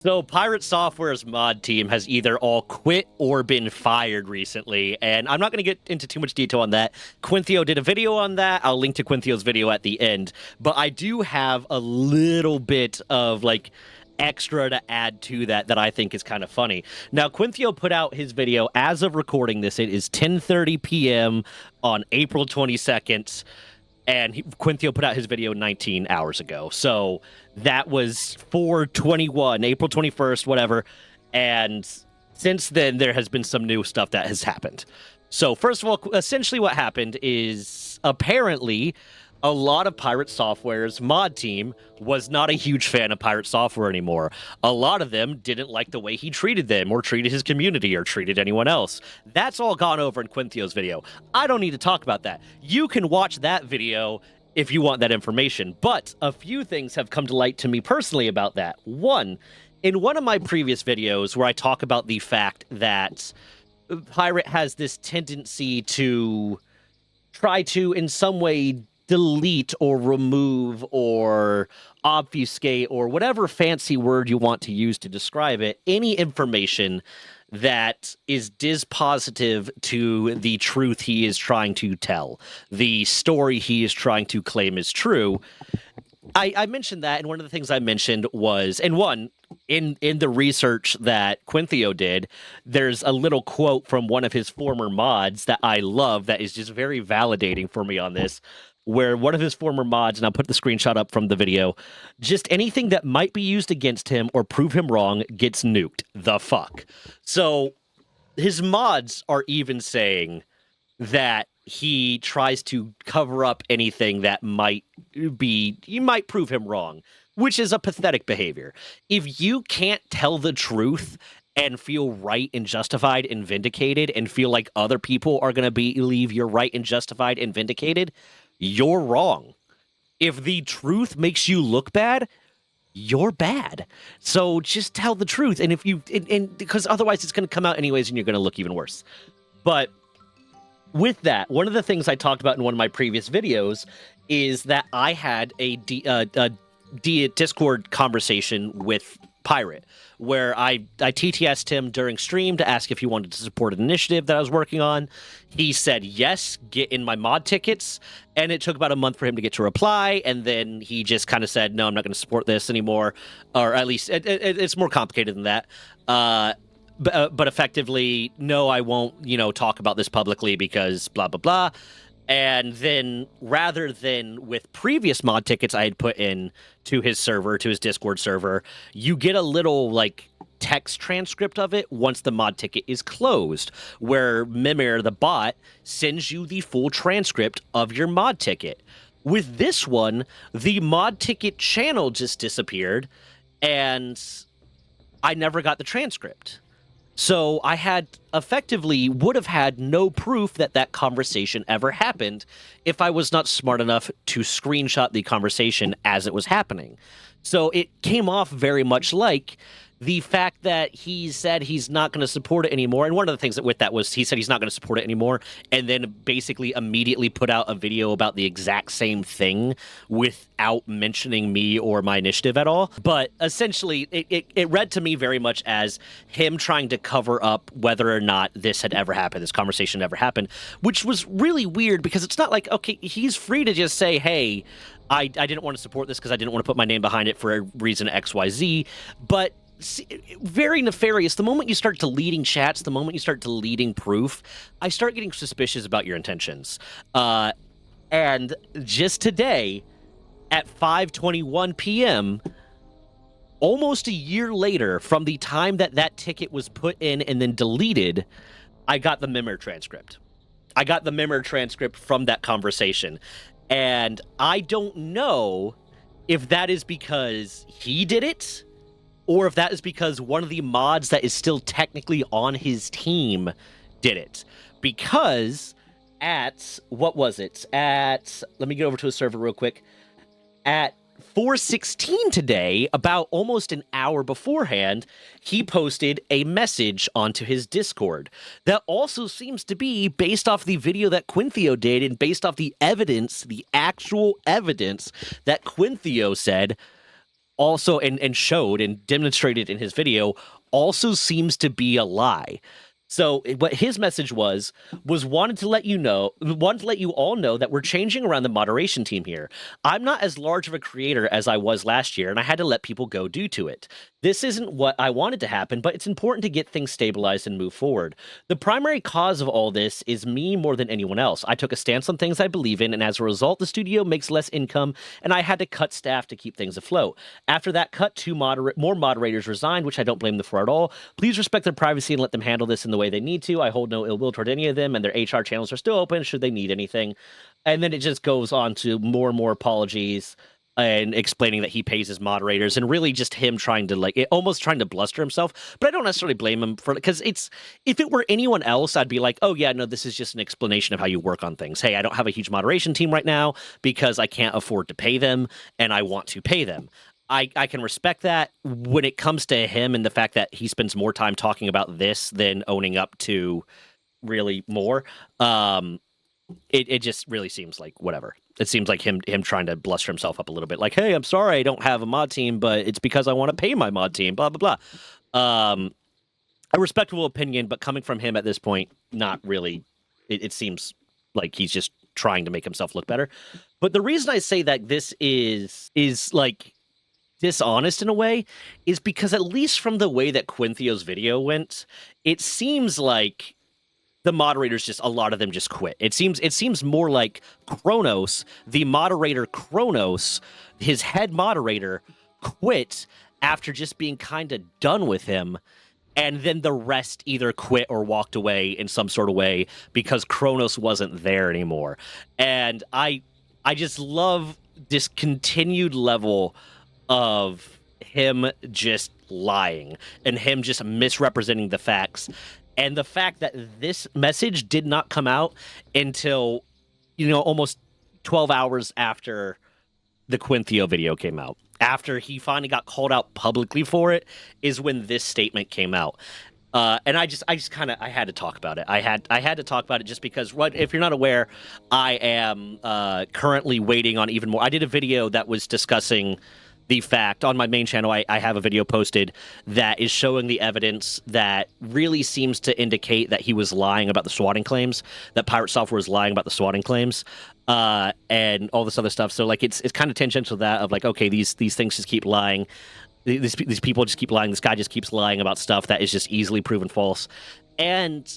So, Pirate Software's mod team has either all quit or been fired recently, and I'm not going to get into too much detail on that. Quinthio did a video on that. I'll link to Quinthio's video at the end, but I do have a little bit of like extra to add to that I think is kind of funny. Now, Quinthio put out his video as of recording this. It is 10:30 p.m. on April 22nd. And Quinthio put out his video 19 hours ago. So that was 4/21, April 21st, whatever. And since then, there has been some new stuff that has happened. So first of all, essentially what happened is apparently a lot of Pirate Software's mod team was not a huge fan of Pirate Software anymore. A lot of them didn't like the way he treated them or treated his community or treated anyone else. That's all gone over in Quinthio's video. I don't need to talk about that. You can watch that video if you want that information. But a few things have come to light to me personally about that. One, in one of my previous videos where I talk about the fact that Pirate has this tendency to try to, in some way, delete or remove or obfuscate or whatever fancy word you want to use to describe it, any information that is dispositive to the truth he is trying to tell, the story he is trying to claim is true. I mentioned that, and one of the things I mentioned was, and one, in the research that Quinthio did, there's a little quote from one of his former mods that I love that is just very validating for me on this, where one of his former mods, and I'll put the screenshot up from the video, just anything that might be used against him or prove him wrong gets nuked. The fuck. So his mods are even saying that he tries to cover up anything that might prove him wrong, which is a pathetic behavior. If you can't tell the truth and feel right and justified and vindicated and feel like other people are going to believe you're right and justified and vindicated, you're wrong. If the truth makes you look bad, you're bad. So just tell the truth. And if you, and because otherwise it's going to come out anyways and you're going to look even worse. But with that, one of the things I talked about in one of my previous videos is that I had a Discord conversation with Pirate, where I TTS'd him during stream to ask if he wanted to support an initiative that I was working on. He said, yes, get in my mod tickets. And it took about a month for him to get to reply. And then he just kind of said, no, I'm not going to support this anymore. Or at least it's more complicated than that. But effectively, no, I won't, talk about this publicly because blah, blah, blah. And then rather than with previous mod tickets I had put in to his server, to his Discord server, you get a little text transcript of it once the mod ticket is closed, where Mimir, the bot, sends you the full transcript of your mod ticket. With this one, the mod ticket channel just disappeared and I never got the transcript. So I would have had no proof that conversation ever happened if I was not smart enough to screenshot the conversation as it was happening. So it came off very much like the fact that he said he's not going to support it anymore. And one of the things with that was he said he's not going to support it anymore and then basically immediately put out a video about the exact same thing without mentioning me or my initiative at all. But essentially, it read to me very much as him trying to cover up whether or not this had ever happened, this conversation ever happened, which was really weird because it's not like, okay, he's free to just say, hey, I didn't want to support this because I didn't want to put my name behind it for a reason XYZ, but very nefarious. The moment you start deleting chats, the moment you start deleting proof, I start getting suspicious about your intentions. And just today, at 5:21 p.m., almost a year later from the time that ticket was put in and then deleted, I got the Mimir transcript. I got the Mimir transcript from that conversation. And I don't know if that is because he did it, or if that is because one of the mods that is still technically on his team did it. Because let me get over to a server real quick. At 4:16 today, about almost an hour beforehand, he posted a message onto his Discord that also seems to be based off the video that Quinthio did and based off the evidence, the actual evidence that Quinthio said also and showed and demonstrated in his video also seems to be a lie. So what his message was wanted to let you all know that we're changing around the moderation team here. I'm not as large of a creator as I was last year, and I had to let people go due to it. This isn't what I wanted to happen, but it's important to get things stabilized and move forward. The primary cause of all this is me more than anyone else. I took a stance on things I believe in, and as a result, the studio makes less income, and I had to cut staff to keep things afloat. After that cut, more moderators resigned, which I don't blame them for at all. Please respect their privacy and let them handle this in the way they need to. I hold no ill will toward any of them, and their HR channels are still open should they need anything. And then it just goes on to more and more apologies and explaining that he pays his moderators, and really just him trying to almost trying to bluster himself. But I don't necessarily blame him for it, because if it were anyone else, I'd be like, oh yeah, no, this is just an explanation of how you work on things. Hey, I don't have a huge moderation team right now because I can't afford to pay them, and I want to pay them. I can respect that. When it comes to him and the fact that he spends more time talking about this than owning up to really more, it just really seems like whatever. It seems like him trying to bluster himself up a little bit. Like, hey, I'm sorry I don't have a mod team, but it's because I want to pay my mod team, blah, blah, blah. A respectable opinion, but coming from him at this point, not really. It seems like he's just trying to make himself look better. But the reason I say that this is like dishonest in a way is because, at least from the way that Quinthio's video went, it seems like the moderators a lot of them just quit. It seems more like Kronos, the moderator Kronos, his head moderator, quit after just being kind of done with him, and then the rest either quit or walked away in some sort of way because Kronos wasn't there anymore. And I just love this continued level of him just lying and him just misrepresenting the facts. And the fact that this message did not come out until, almost 12 hours after the Quinthio video came out. After he finally got called out publicly for it is when this statement came out. And I had to talk about it. I had to talk about it just because, if you're not aware, I am currently waiting on even more. I did a video that was discussing the fact on my main channel. I have a video posted that is showing the evidence that really seems to indicate that he was lying about the swatting claims, that Pirate Software was lying about the swatting claims, and all this other stuff. So it's kind of tangential to that of okay, these things just keep lying. These people just keep lying. This guy just keeps lying about stuff that is just easily proven false. And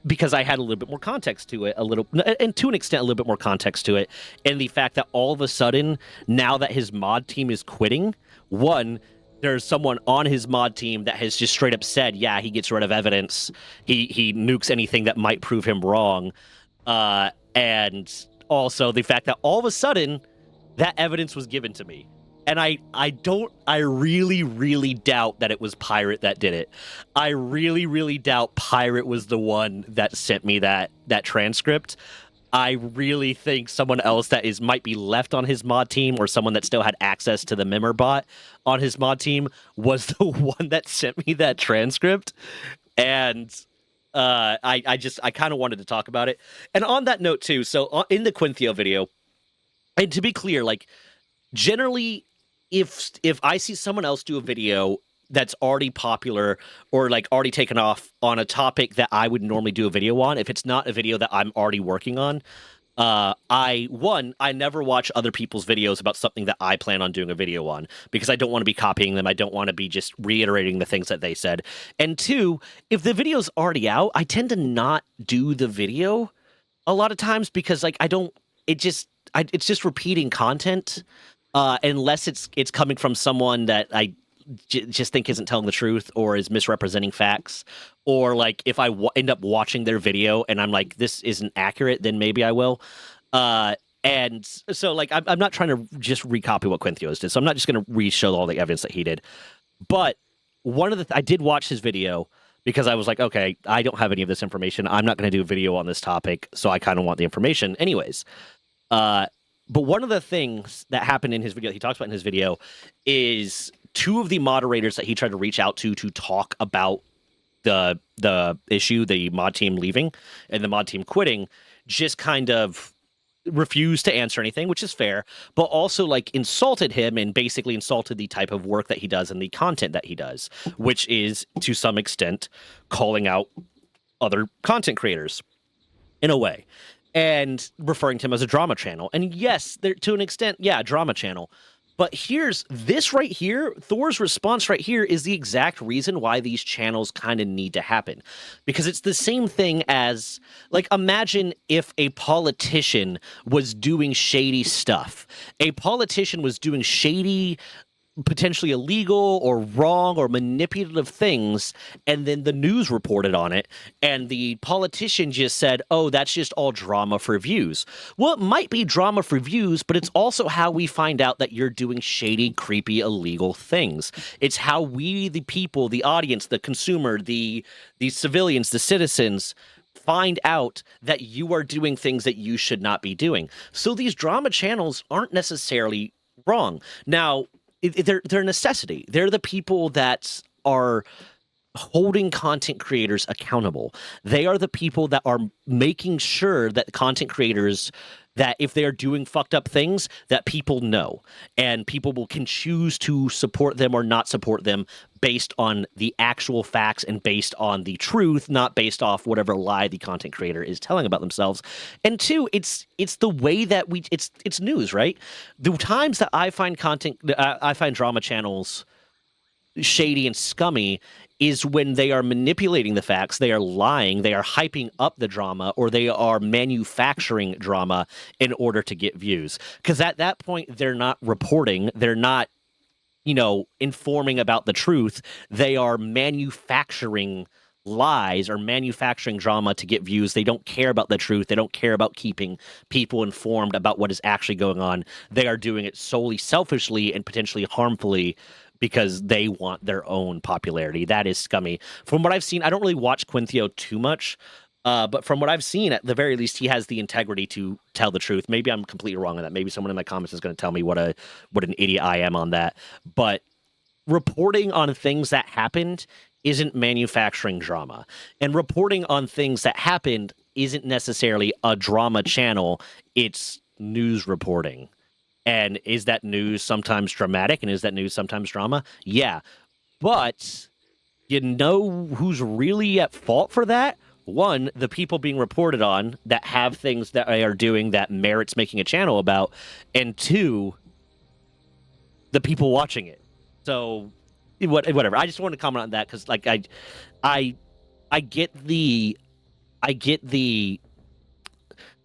because I had a little bit more context to it, and to an extent, a little bit more context to it, and the fact that all of a sudden, now that his mod team is quitting, one, there's someone on his mod team that has just straight up said, yeah, he gets rid of evidence, he nukes anything that might prove him wrong, and also the fact that all of a sudden, that evidence was given to me. And I really, really doubt that it was Pirate that did it. I really, really doubt Pirate was the one that sent me that transcript. I really think someone else that might be left on his mod team, or someone that still had access to the Memberbot on his mod team, was the one that sent me that transcript. And I kind of wanted to talk about it. And on that note too, so in the Quinthio video, and to be clear, generally, if I see someone else do a video that's already popular or already taken off on a topic that I would normally do a video on, if it's not a video that I'm already working on, I never watch other people's videos about something that I plan on doing a video on, because I don't want to be copying them. I don't want to be just reiterating the things that they said. And two, if the video's already out, I tend to not do the video a lot of times, because it's just repeating content. Unless it's coming from someone that I just think isn't telling the truth or is misrepresenting facts, or if I end up watching their video and I'm like, this isn't accurate, then maybe I will. And so I'm not trying to just recopy what Quinthio's did, so I'm not just going to re-show all the evidence that he did. But one of I did watch his video because I was like, okay, I don't have any of this information. I'm not going to do a video on this topic, so I kind of want the information anyways. But one of the things that happened in his video, he talks about in his video, is two of the moderators that he tried to reach out to talk about the issue, the mod team leaving and the mod team quitting, just kind of refused to answer anything, which is fair, but also like insulted him and basically insulted the type of work that he does and the content that he does, which is to some extent calling out other content creators in a way and referring to him as a drama channel. And yes, there to an extent, yeah, drama channel. But here's this right here. Thor's response right here is the exact reason why these channels kind of need to happen. Because it's the same thing as, like, imagine if a politician was doing shady stuff. A politician was doing shady, potentially illegal or wrong or manipulative things, and then the news reported on it, and the politician just said, oh, that's just all drama for views. Well, it might be drama for views, but it's also how we find out that you're doing shady, creepy, illegal things. It's how we, the people, the audience, the consumer, the civilians, the citizens, find out that you are doing things that you should not be doing. So these drama channels aren't necessarily wrong. Now, they're a necessity. They're the people that are holding content creators accountable. They are the people that are making sure that content creators, that if they're doing fucked up things, that people know, and people can choose to support them or not support them based on the actual facts and based on the truth, not based off whatever lie the content creator is telling about themselves. And two, it's the way that it's news, right? The times that I find I find drama channels shady and scummy is when they are manipulating the facts, they are lying, they are hyping up the drama, or they are manufacturing drama in order to get views. Because at that point, they're not reporting, they're not, informing about the truth. They are manufacturing lies or manufacturing drama to get views. They don't care about the truth. They don't care about keeping people informed about what is actually going on. They are doing it solely selfishly and potentially harmfully because they want their own popularity. That is scummy. From what I've seen, I don't really watch Quinthio too much, but from what I've seen, at the very least, he has the integrity to tell the truth. Maybe I'm completely wrong on that. Maybe someone in my comments is going to tell me what an idiot I am on that. But reporting on things that happened isn't manufacturing drama. And reporting on things that happened isn't necessarily a drama channel. It's news reporting. And is that news sometimes dramatic? And is that news sometimes drama? Yeah. But you know who's really at fault for that? One, the people being reported on that have things that they are doing that merits making a channel about. And two, the people watching it. So whatever. I just want to comment on that because, like, I get the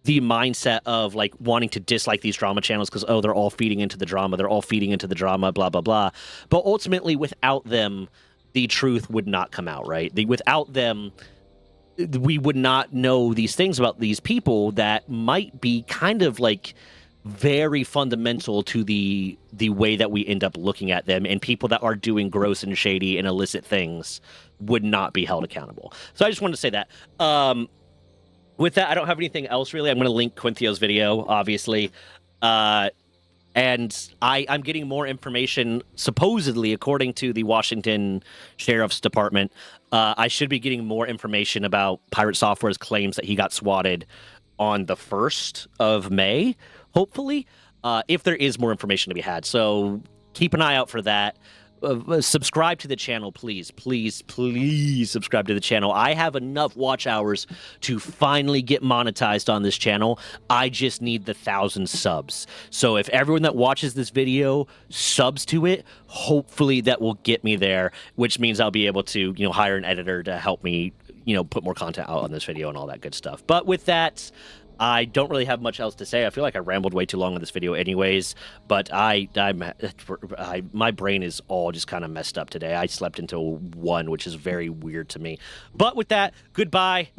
mindset of like wanting to dislike these drama channels because, oh, they're all feeding into the drama, blah blah blah. But ultimately, without them, the truth would not come out, right? Without them, we would not know these things about these people that might be kind of like very fundamental to the way that we end up looking at them, and people that are doing gross and shady and illicit things would not be held accountable. So I just wanted to say that. With that, I don't have anything else really. I'm going to link Quinthio's video, obviously. And I'm getting more information, supposedly, according to the Washington Sheriff's Department. I should be getting more information about Pirate Software's claims that he got swatted on the 1st of May, hopefully, if there is more information to be had. So keep an eye out for that. Subscribe to the channel, please subscribe to the channel. I have enough watch hours to finally get monetized on this channel. I just need the 1,000 subs. So if everyone that watches this video subs to it, hopefully that will get me there, which means I'll be able to, hire an editor to help me, put more content out on this video and all that good stuff. But with that, I don't really have much else to say. I feel like I rambled way too long on this video anyways, but my brain is all just kind of messed up today. I slept until 1, which is very weird to me. But with that, goodbye.